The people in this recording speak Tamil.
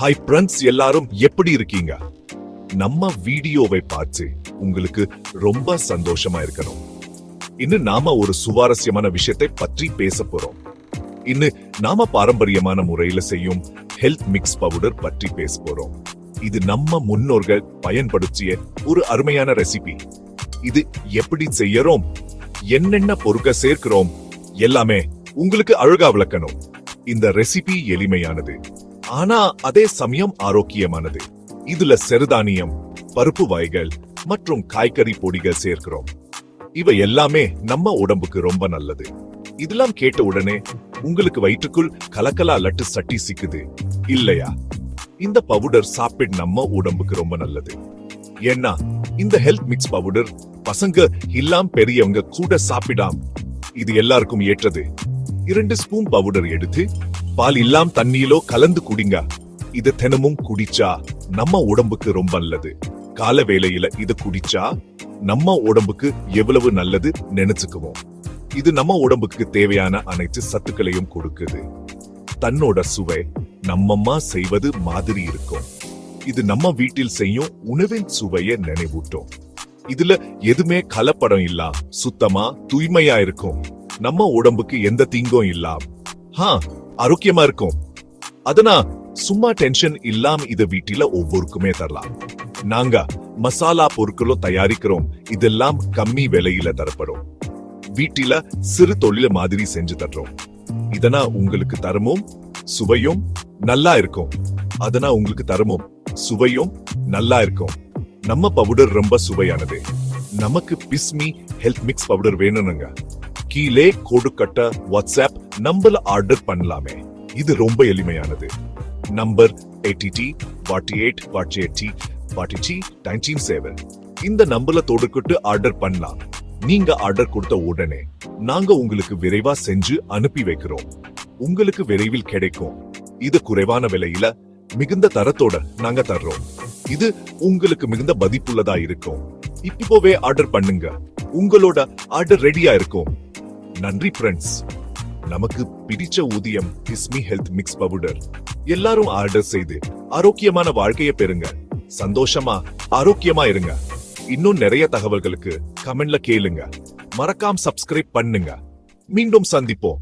ஹாய் ஃப்ரெண்ட்ஸ், எல்லாரும் எப்படி இருக்கீங்க? நம்ம வீடியோவை பார்த்து உங்களுக்கு ரொம்ப சந்தோஷமா இருக்கணும். இன்னும் நாம ஒரு சுவாரஸ்யமான விஷயத்தை பற்றி பேச போறோம். இன்னும் நாம பாரம்பரியமான முறையில செய்யும் ஹெல்த் மிக்ஸ் பவுடர் பற்றி பேச போறோம். இது நம்ம முன்னோர்கள் பயன்படுத்திய ஒரு அருமையான ரெசிபி. இது எப்படி செய்யறோம், என்னென்ன பொருட்கள் சேர்க்கிறோம், எல்லாமே உங்களுக்கு அழகா விளக்கணும். இந்த ரெசிபி எளிமையானது, ஆனா அதே சமயம் ஆரோக்கியமானது. இதுல சிறுதானியம், பருப்பு வகைகள் மற்றும் காய்கறி பொடிகள் சேர்க்கிறோம். இவை எல்லாமே நம்ம உடம்புக்கு ரொம்ப நல்லது. இதெல்லாம் கேட்ட உடனே உங்களுக்கு வயிற்றுக்குள் கலக்கலா லட்டு சட்டி சிக்குது இல்லையா? இந்த பவுடர் சாப்பிட நம்ம உடம்புக்கு ரொம்ப நல்லது. ஏன்னா இந்த ஹெல்த் மிக்ஸ் பவுடர் பசங்க இல்லாம் பெரியவங்க கூட சாப்பிடாம். இது எல்லாருக்கும் ஏற்றது. 2 ஸ்பூன் பவுடர் எடுத்து பால் இல்லாம் தண்ணியிலோ கலந்து குடிங்க. இது தினமும் குடிச்சா நம்ம உடம்புக்கு ரொம்ப நல்லது. கால வேளையில இது குடிச்சா நம்ம உடம்புக்கு எவ்வளவு நல்லது நினைச்சுக்குவோம். இது நம்ம உடம்புக்கு தேவையான அனைத்து சத்துக்களையும் கொடுக்குது. தன்னோட சுவை நம்மம்மா செய்வது மாதிரி இருக்கும். இது நம்ம வீட்டில் செய்யும் உணவின் சுவையை நினைவூட்டும். இதுல எதுவுமே கலப்படம் இல்ல, சுத்தமா தூய்மையா இருக்கும். நம்ம உடம்புக்கு எந்த தீங்கும் இல்லாம் ஆரோக்கியமா இருக்கும். அதனா சும்மா டென்ஷன் இல்லாம இத வீட்டில ஒவ்வொருக்குமே தரலாம். நாங்க மசாலா பொருட்களும் தயாரிக்கிறோம். இதெல்லாம் கம்மி விலையில தரப்படும். வீட்டில சிறு தொழில மாதிரி செஞ்சு தர்றோம். இதனா உங்களுக்கு தரமும் சுவையும் நல்லா இருக்கும். அதனா உங்களுக்கு தரமும் சுவையும் நல்லா இருக்கும். நம்ம பவுடர் ரொம்ப சுவையானது. நமக்கு பிஸ்மி ஹெல்த் மிக்ஸ் பவுடர் வேணும்னுங்க, கீழே கொடுக்கட்ட வாட்ஸ்அப் நம்பர்ல ஆர்டர் பண்ணலாமே. இது ரொம்ப எளிமையானது. நம்பர் 88484847 இந்த நம்பர்ல தொடுக்கிட்டு ஆர்டர் பண்ணலாம். நீங்க ஆர்டர் கொடுத்த உடனே நாங்க உங்களுக்கு விரைவா செஞ்சு அனுப்பி வைக்கிறோம். உங்களுக்கு விரைவில் கிடைக்கும். இது குறைவான விலையில மிகுந்த தரத்தோட நாங்க தர்றோம். இது உங்களுக்கு மிகுந்த மதிப்புள்ளதா இருக்கும். இப்போவே ஆர்டர் பண்ணுங்க. உங்களோட ஆர்டர் ரெடியா இருக்கும். நன்றி ஃப்ரெண்ட்ஸ். நமக்கு பிடிச்ச ஊதியம் பிஸ்மி ஹெல்த் மிக்ஸ் பவுடர். எல்லாரும் ஆர்டர் செய்து ஆரோக்கியமான வாழ்க்கையை பெறுங்க. சந்தோஷமா ஆரோக்கியமா இருங்க. இன்னும் நிறைய தகவல்களுக்கு கமெண்ட்ல கேளுங்க. மறக்காம சப்ஸ்கிரைப் பண்ணுங்க. மீண்டும் சந்திப்போம்.